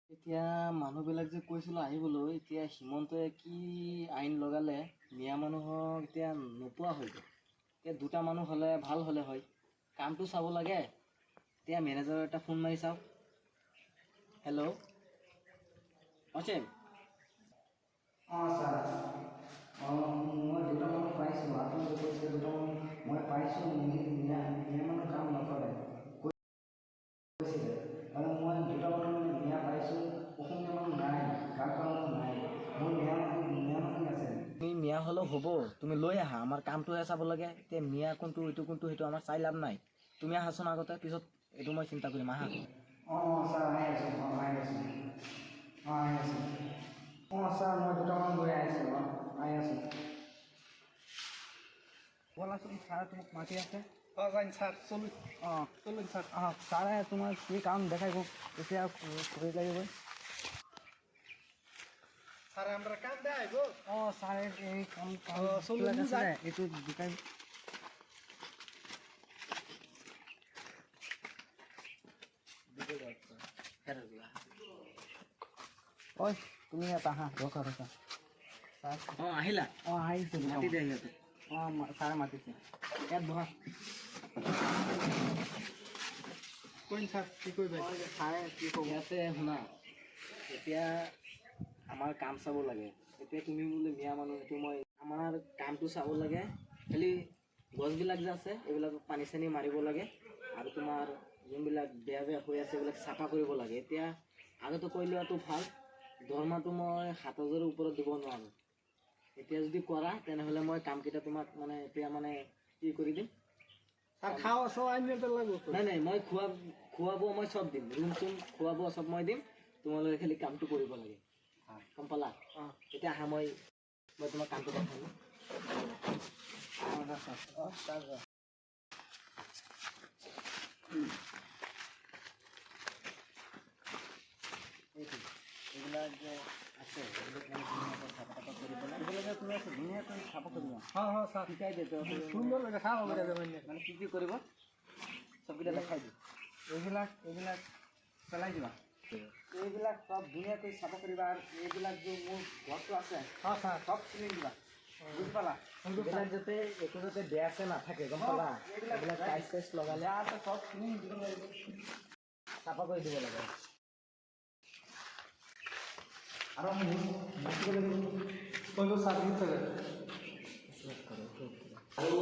এতিয়া মানুহবিলাক যে কৈছিলোঁ আহিবলৈ, এতিয়া হিমন্তই কি আইন লগালে মিয়া মানুহক এতিয়া নোপোৱা হৈ গ'ল। এতিয়া দুটা মানুহ হ'লে ভাল হ'লে হয়, কামটো চাব লাগে। এতিয়া মেনেজাৰৰ এটা ফোন মাৰি চাওঁ। হেল্ল' অচিম। ছাৰ মই দুটা মানুহ পাইছোঁ। আপুনি কৈছে দুটা মানুহ মই পাইছোঁ। মিয়া মানুহ কাম নকৰে কৈছিলে, আৰু মই দুটা মানুহ মিয়া পাইছোঁ। অসমীয়া মানুহ নাই, কাম নাই। মোৰ মিয়া মানুহ আছে। তুমি মিয়া হ'লেও হ'ব, তুমি লৈ আহা, আমাৰ কামটোহে চাব লাগে। এতিয়া মিয়া কোনটো এইটো কোনটো সেইটো আমাৰ চাই লাভ নাই। তুমি আহাচোন আগতে, পিছত এইটো মই চিন্তা কৰিম। আহা। ছাৰ আহি আছোঁ। ছাৰ মই দুটামান গৈ আছোঁ। আহি আছোঁ। বলাচোন, ছাৰে তোমাক মাতি আছে। যাইন স্যাৰ চলুন। চলুন স্যাৰ। ছাৰে তোমাক কি কাম দেখাই এতিয়া কৰি লাগিব। স্যাৰ আমৰা কাম দেখাইব। ছাৰে এই কাম চলুন যাই। এইটো দেখাই। ঐ তুমি ইয়াত আহা, ৰখা। আহিলা? আহিছোঁ। মাতি দিয়া সিহঁতে। ছাৰে মাতিছে, ইয়াত বহা। কোন স্যাৰ কি কইবে? ছাৰে কি ক'ব ইয়াতে শুনা। এতিয়া আমাৰ কাম চাব লাগে। এতিয়া তুমি বোলে মিয়া মানুহ, সেইটো মই আমাৰ কামটো চাব লাগে। খালি গছবিলাক যে আছে এইবিলাকক পানী চানী মাৰিব লাগে, আৰু তোমাৰ যোনবিলাক বেয়া হৈ আছে এইবিলাক চাফা কৰিব লাগে। এতিয়া আগতে কৰি লোৱাটো ভাল। দৰমহাটো মই 7,000ৰ ওপৰত দিব নোৱাৰোঁ। এতিয়া যদি কৰা তেনেহ'লে মই কামকেইটা তোমাক এতিয়া কি কৰি দিম। স্যাৰ খাওয়া সব আইনে তো লাগবে। নাই মই খোৱা বোৱা মই চব দিম। ৰুম চুম খোৱা বোৱা চব মই দিম। তোমালোকে খালি কামটো কৰিব লাগে, গম পালা? এতিয়া আহা, মই তোমাক কামটো দেখাম। এইবিলাক যে আছে এইবিলাক তুমি ধুনীয়াকৈ চাফা কৰিব। স্যাৰ শিকাই দিয়ে সুন্দৰ লাগে খাওয়া কৰে দেবেন। কি কৰিব চবকেইটা দেখাই দিওঁ। এইবিলাক পেলাই দিবা। এইবিলাক সব ধুনীয়াকৈ চাফা কৰিবা। আৰু এইবিলাক যে মোৰ ঘৰটো আছে স্যার সব চিনি দিবা, বুজি পালা? এইবিলাক যাতে একো বেয়া চেয়া নাথাকে, গম পালা? এইবিলাক টাইচ লগালে আছে সব চিনি দিব লাগিব, চাফা কৰি দিব লাগে। আৰু কইব স্যাৰ দিতে আৰু